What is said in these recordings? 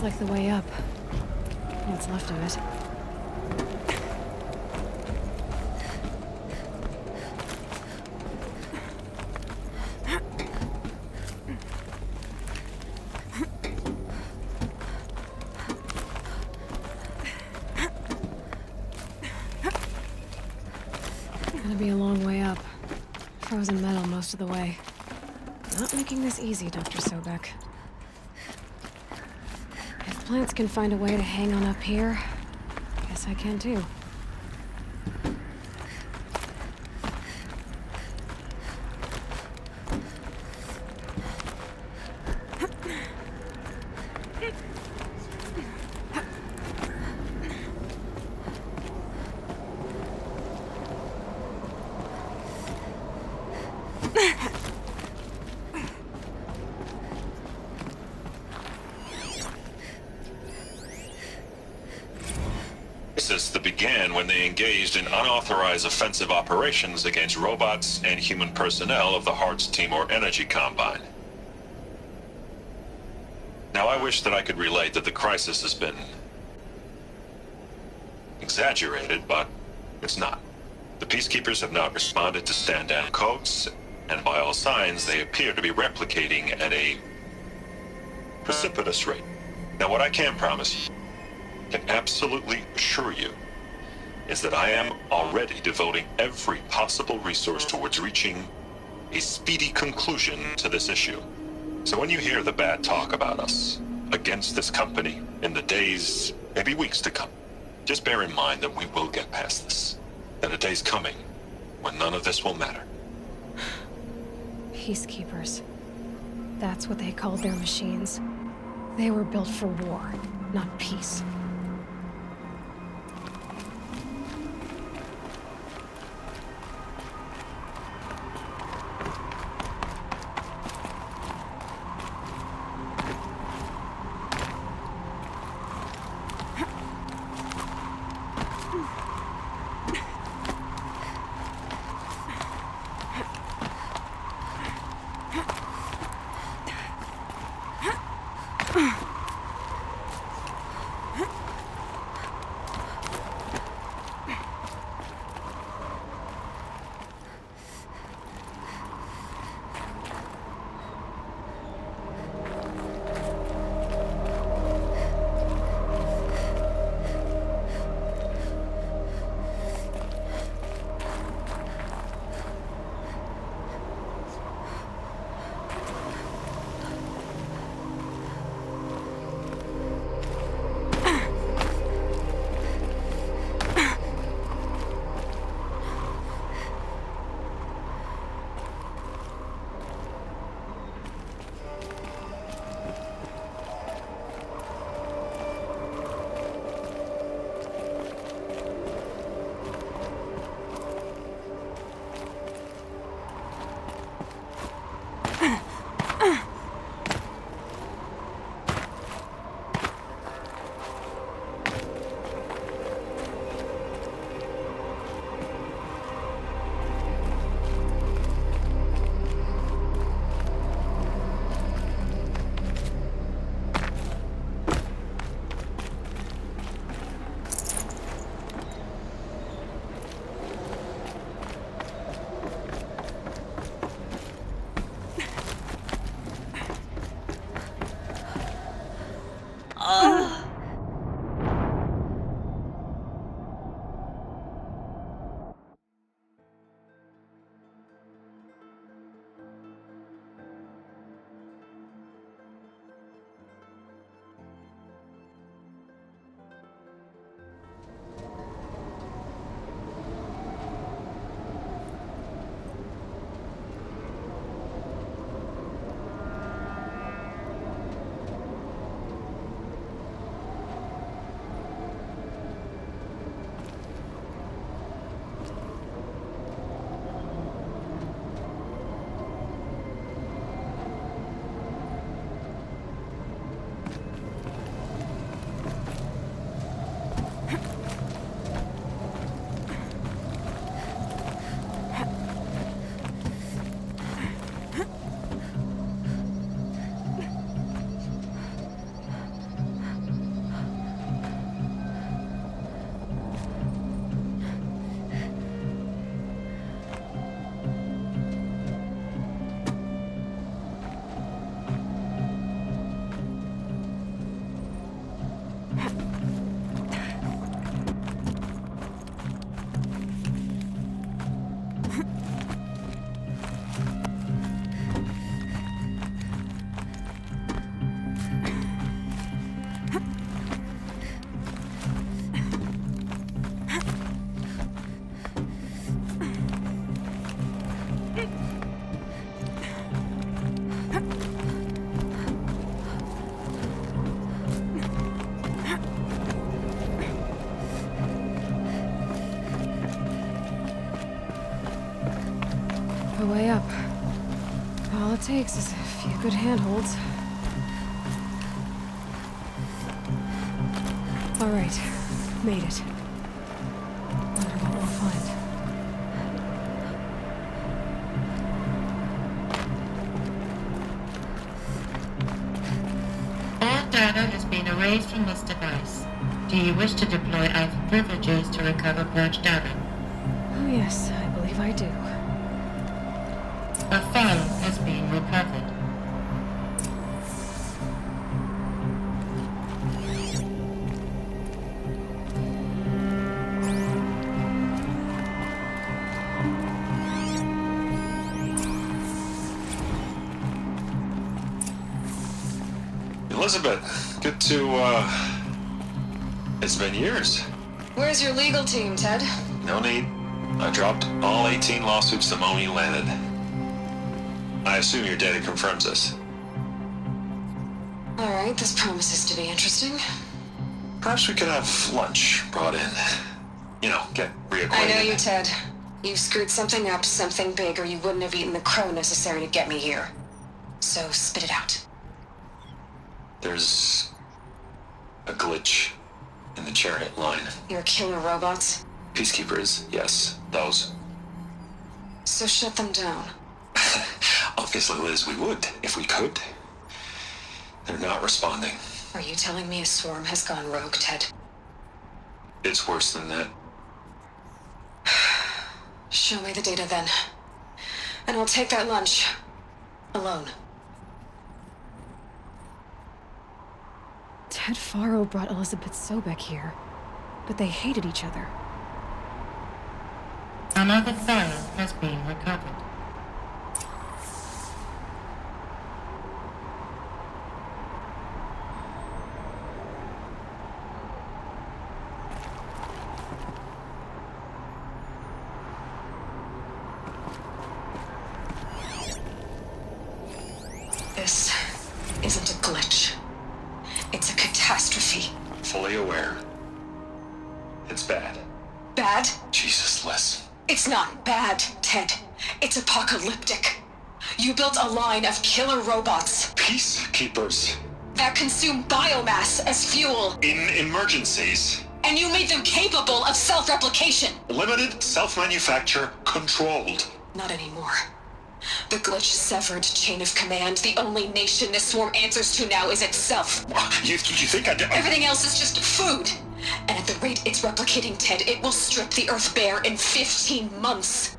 like the way up. What's left of it. Gonna be a long way up. Frozen metal most of the way. Not making this easy, Dr. Sobek. If plants can find a way to hang on up here, guess I can too. That began when they engaged in unauthorized offensive operations against robots and human personnel of the Hearts Timor Energy Combine. Now, I wish that I could relate that the crisis has been exaggerated, but it's not. The Peacekeepers have not responded to stand-down codes, and by all signs, they appear to be replicating at a precipitous rate. Now, what I can promise you, can absolutely assure you, is that I am already devoting every possible resource towards reaching a speedy conclusion to this issue. So when you hear the bad talk about us against this company in the days, maybe weeks to come, just bear in mind that we will get past this. That a day's coming when none of this will matter. Peacekeepers. That's what they called their machines. They were built for war, not peace. The way up. All it takes is a few good handholds. All right, made it. Wonder what we'll find. All data has been erased from this device. Do you wish to deploy Alpha privileges to recover purged data? Oh yes, I believe I do. A file has been recovered. Elizabeth, good to, it's been years. Where's your legal team, Ted? No need. I dropped all 18 lawsuits the moment you landed. I assume your data confirms this. All right, this promises to be interesting. Perhaps we could have lunch brought in. You know, get reacquainted. I know you, Ted. You screwed something up, something big, or you wouldn't have eaten the crow necessary to get me here. So spit it out. There's a glitch in the chariot line. Your killer robots? Peacekeepers, yes, those. So shut them down. Obviously, Liz, we would, if we could. They're not responding. Are you telling me a swarm has gone rogue, Ted? It's worse than that. Show me the data then. And I'll take that lunch. Alone. Ted Faro brought Elizabeth Sobek here, but they hated each other. Another file has been recovered. This isn't a glitch. It's a catastrophe. Fully aware. It's bad. Bad? Jesus, Liz. It's not bad, Ted. It's apocalyptic. You built a line of killer robots Peacekeepers. that consume biomass as fuel, In emergencies. and you made them capable of self-replication. Limited, self-manufacture, controlled. Not anymore. The glitch severed chain of command. The only nation this swarm answers to now is itself. You think I did? Everything else is just food. And at the rate it's replicating, Ted, it will strip the Earth bare in 15 months.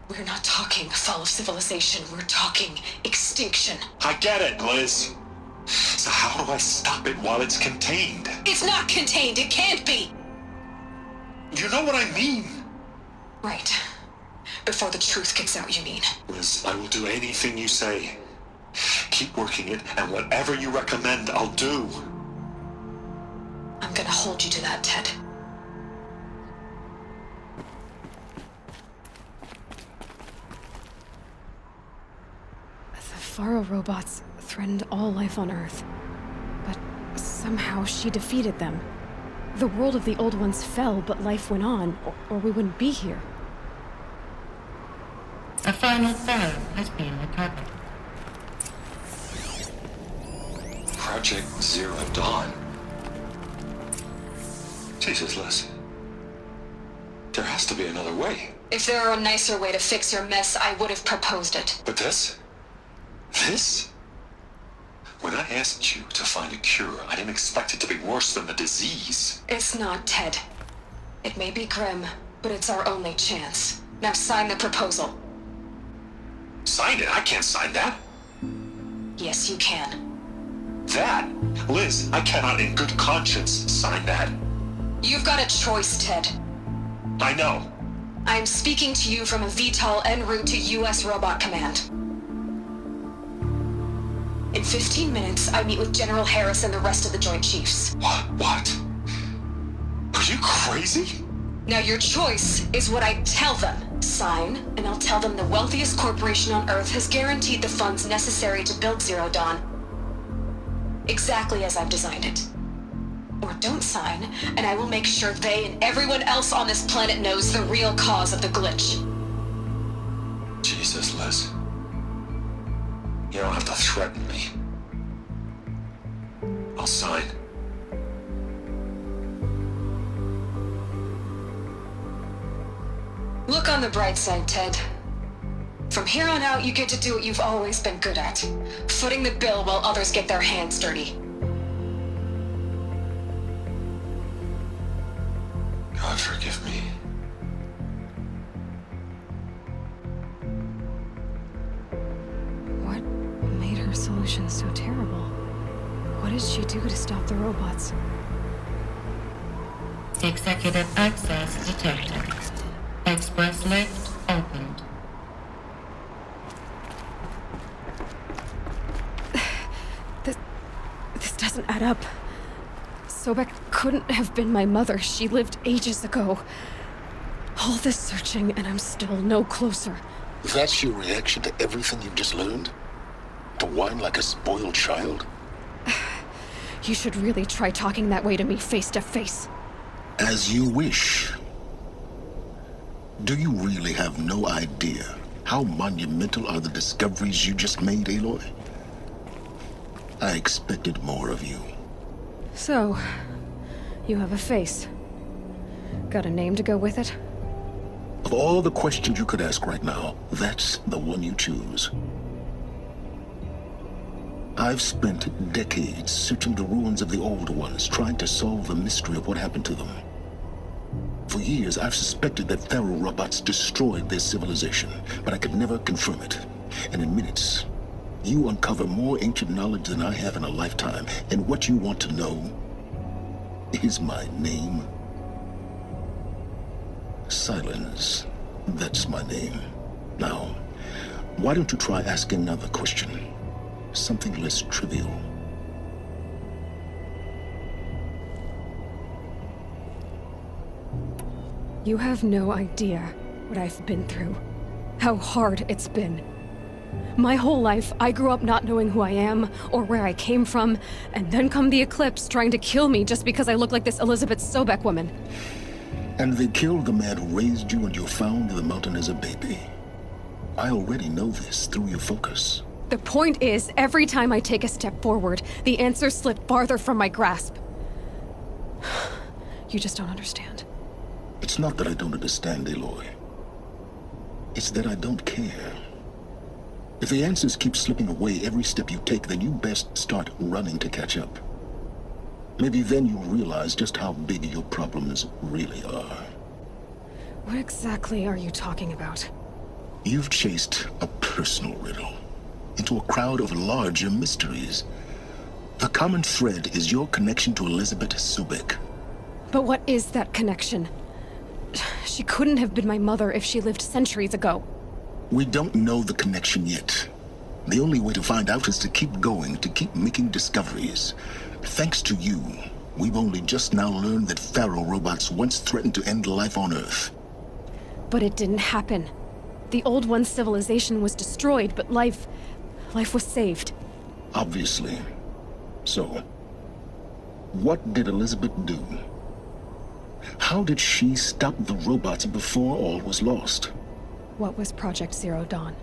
We're not talking fall of civilization. We're talking extinction. I get it, Liz. So how do I stop it while it's contained? It's not contained. It can't be. You know what I mean? Right. Before the truth gets out, you mean? Liz, I will do anything you say. Keep working it, and whatever you recommend, I'll do. I'm gonna hold you to that, Ted. The Faro robots threatened all life on Earth. But somehow she defeated them. The world of the old ones fell, but life went on, or we wouldn't be here. A final file has been recovered. Project Zero Dawn. Jesus, Liz. There has to be another way. If there were a nicer way to fix your mess, I would have proposed it. But this? This? When I asked you to find a cure, I didn't expect it to be worse than the disease. It's not, Ted. It may be grim, but it's our only chance. Now sign the proposal. Sign it? I can't sign that. Yes, you can. That? Liz, I cannot in good conscience sign that. You've got a choice, Ted. I know. I'm speaking to you from a VTOL en route to U.S. Robot Command. In 15 minutes, I meet with General Harris and the rest of the Joint Chiefs. What? Are you crazy? Now your choice is what I tell them. Sign, and I'll tell them the wealthiest corporation on Earth has guaranteed the funds necessary to build Zero Dawn. Exactly as I've designed it. Or don't sign, and I will make sure they and everyone else on this planet knows the real cause of the glitch. Jesus, Liz. You don't have to threaten me. I'll sign. Look on the bright side, Ted. From here on out, you get to do what you've always been good at. Footing the bill while others get their hands dirty. God forgive me. What made her solution so terrible? What did she do to stop the robots? Executive access detected. Express lift opened. This doesn't add up. Sobek couldn't have been my mother. She lived ages ago. All this searching, and I'm still no closer. That's your reaction to everything you've just learned? To whine like a spoiled child? You should really try talking that way to me face to face. As you wish. Do you really have no idea how monumental are the discoveries you just made, Aloy? I expected more of you. So, you have a face. Got a name to go with it? Of all the questions you could ask right now, that's the one you choose. I've spent decades searching the ruins of the old ones, trying to solve the mystery of what happened to them. For years, I've suspected that Faro robots destroyed their civilization, but I could never confirm it. And in minutes, you uncover more ancient knowledge than I have in a lifetime, and what you want to know is my name. Silence. That's my name. Now, why don't you try asking another question? Something less trivial. You have no idea what I've been through. How hard it's been. My whole life, I grew up not knowing who I am or where I came from, and then come the Eclipse trying to kill me just because I look like this Elizabeth Sobek woman. And they killed the man who raised you and you found in the mountain as a baby. I already know this through your focus. The point is, every time I take a step forward, the answers slip farther from my grasp. You just don't understand. It's not that I don't understand, Aloy. It's that I don't care. If the answers keep slipping away every step you take, then you best start running to catch up. Maybe then you'll realize just how big your problems really are. What exactly are you talking about? You've chased a personal riddle into a crowd of larger mysteries. The common thread is your connection to Elizabeth Sobek. But what is that connection? She couldn't have been my mother if she lived centuries ago. We don't know the connection yet. The only way to find out is to keep going, to keep making discoveries. Thanks to you, we've only just now learned that Faro robots once threatened to end life on Earth. But it didn't happen. The old one's civilization was destroyed, but life was saved. Obviously. So, what did Elizabeth do? How did she stop the robots before all was lost? What was Project Zero Dawn?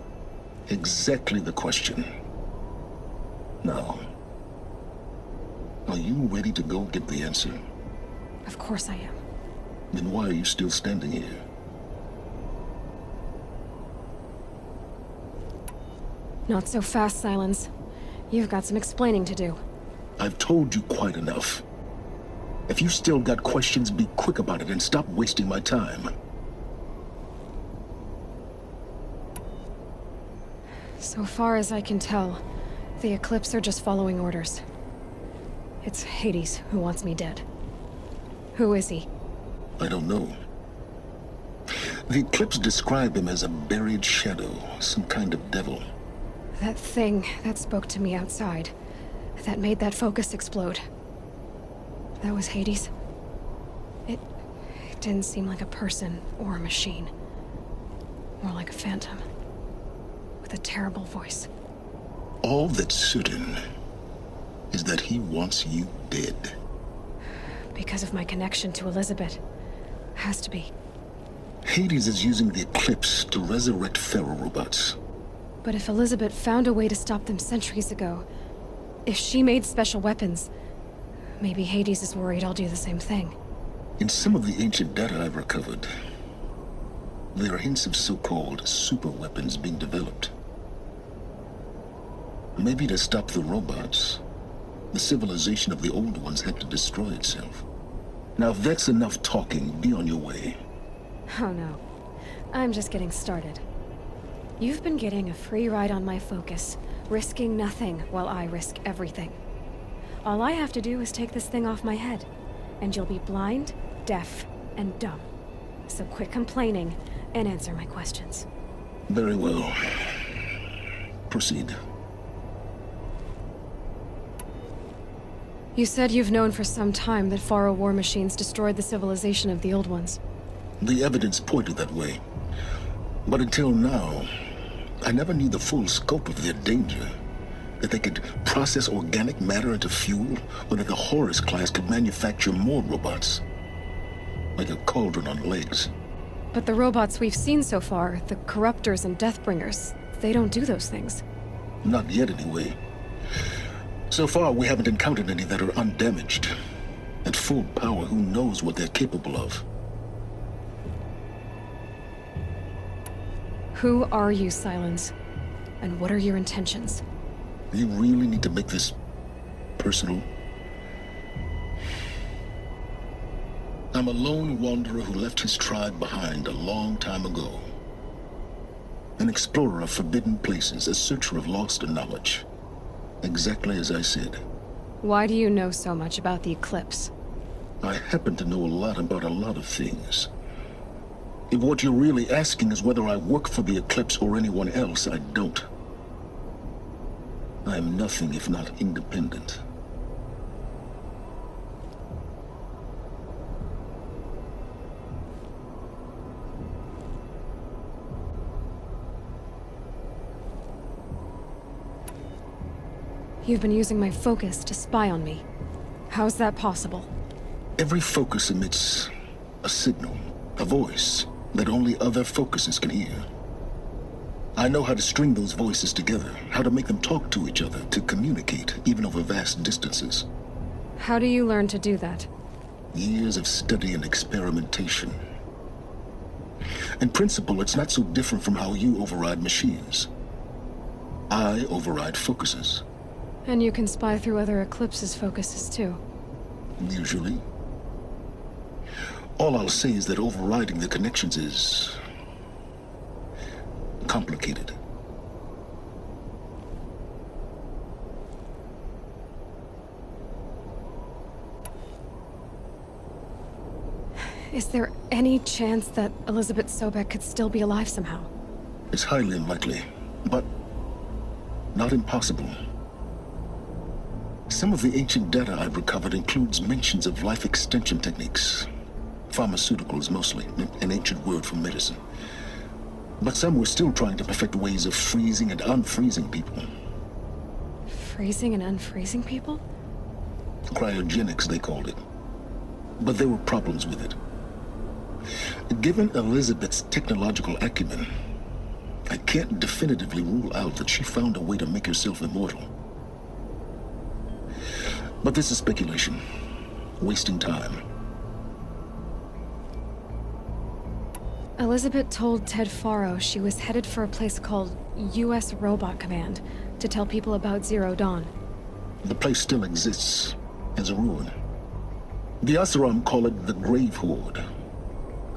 Exactly the question. Now, are you ready to go get the answer? Of course I am. Then why are you still standing here? Not so fast, Silence. You've got some explaining to do. I've told you quite enough. If you still got questions, be quick about it and stop wasting my time. So far as I can tell, the Eclipse are just following orders. It's Hades who wants me dead. Who is he? I don't know. The Eclipse describe him as a buried shadow, some kind of devil. That thing that spoke to me outside, that made that focus explode. That was Hades. It didn't seem like a person or a machine. More like a phantom. With a terrible voice. All that's certain is that he wants you dead. Because of my connection to Elizabeth. Has to be. Hades is using the Eclipse to resurrect ferrorobots. But if Elizabeth found a way to stop them centuries ago, if she made special weapons, maybe Hades is worried I'll do the same thing. In some of the ancient data I've recovered, there are hints of so-called super weapons being developed. Maybe to stop the robots, the civilization of the old ones had to destroy itself. Now, if that's enough talking, be on your way. Oh no. I'm just getting started. You've been getting a free ride on my focus, risking nothing while I risk everything. All I have to do is take this thing off my head, and you'll be blind, deaf, and dumb. So quit complaining and answer my questions. Very well. Proceed. You said you've known for some time that Faro war machines destroyed the civilization of the old ones. The evidence pointed that way. But until now, I never knew the full scope of their danger. That they could process organic matter into fuel, or that the Horus class could manufacture more robots. Like a cauldron on legs. But the robots we've seen so far, the Corruptors and Deathbringers, they don't do those things. Not yet, anyway. So far, we haven't encountered any that are undamaged. At full power, who knows what they're capable of? Who are you, Silence? And what are your intentions? You really need to make this personal? I'm a lone wanderer who left his tribe behind a long time ago. An explorer of forbidden places, a searcher of lost knowledge. Exactly as I said. Why do you know so much about the Eclipse? I happen to know a lot about a lot of things. If what you're really asking is whether I work for the Eclipse or anyone else, I don't. I am nothing if not independent. You've been using my focus to spy on me. How's that possible? Every focus emits a signal, a voice, that only other focuses can hear. I know how to string those voices together, how to make them talk to each other, to communicate, even over vast distances. How do you learn to do that? Years of study and experimentation. In principle, it's not so different from how you override machines. I override focuses. And you can spy through other Eclipse's focuses too. Usually. All I'll say is that overriding the connections is complicated. Is there any chance that Elizabeth Sobek could still be alive somehow? It's highly unlikely, but not impossible. Some of the ancient data I've recovered includes mentions of life extension techniques. Pharmaceuticals, mostly, an ancient word for medicine. But some were still trying to perfect ways of freezing and unfreezing people. Freezing and unfreezing people? Cryogenics, they called it. But there were problems with it. Given Elizabeth's technological acumen, I can't definitively rule out that she found a way to make herself immortal. But this is speculation. Wasting time. Elizabeth told Ted Faro she was headed for a place called U.S. Robot Command to tell people about Zero Dawn. The place still exists as a ruin. The Asuram call it the Grave Horde.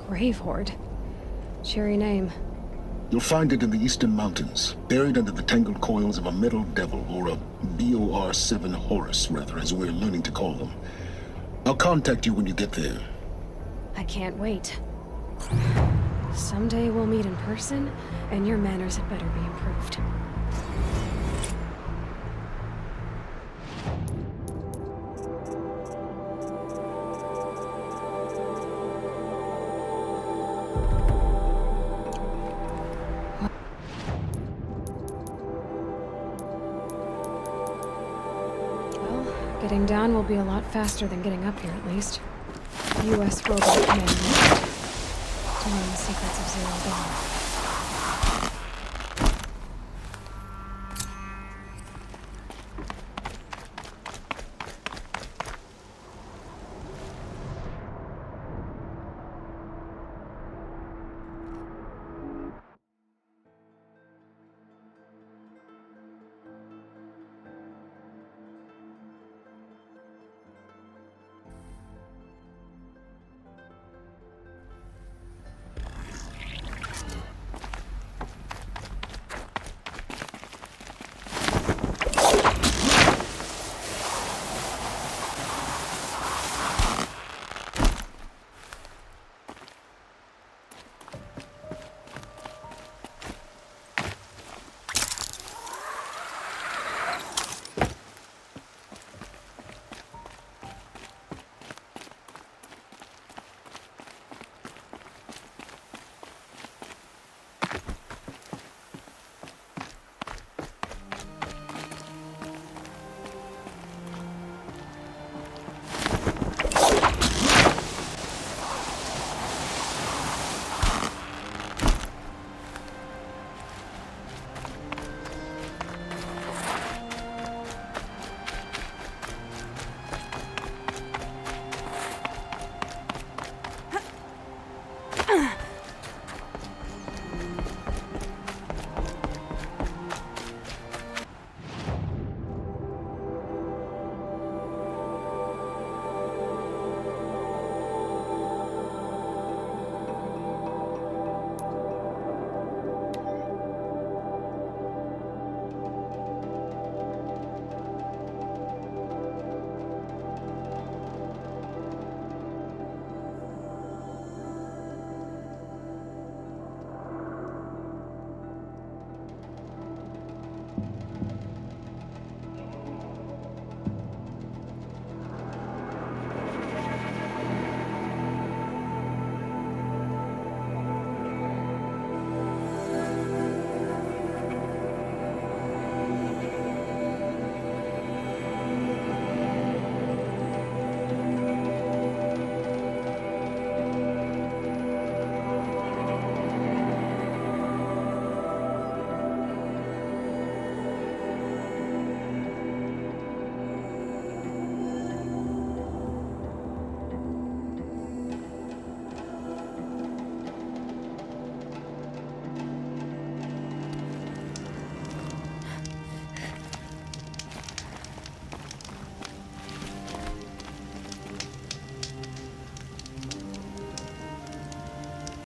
Grave Horde? Cheery name. You'll find it in the Eastern Mountains, buried under the tangled coils of a metal devil, or a BOR-7 Horus, rather, as we're learning to call them. I'll contact you when you get there. I can't wait. Someday we'll meet in person, and your manners had better be improved. Getting down will be a lot faster than getting up here, at least. U.S. robot command to learn the secrets of Zero Dawn.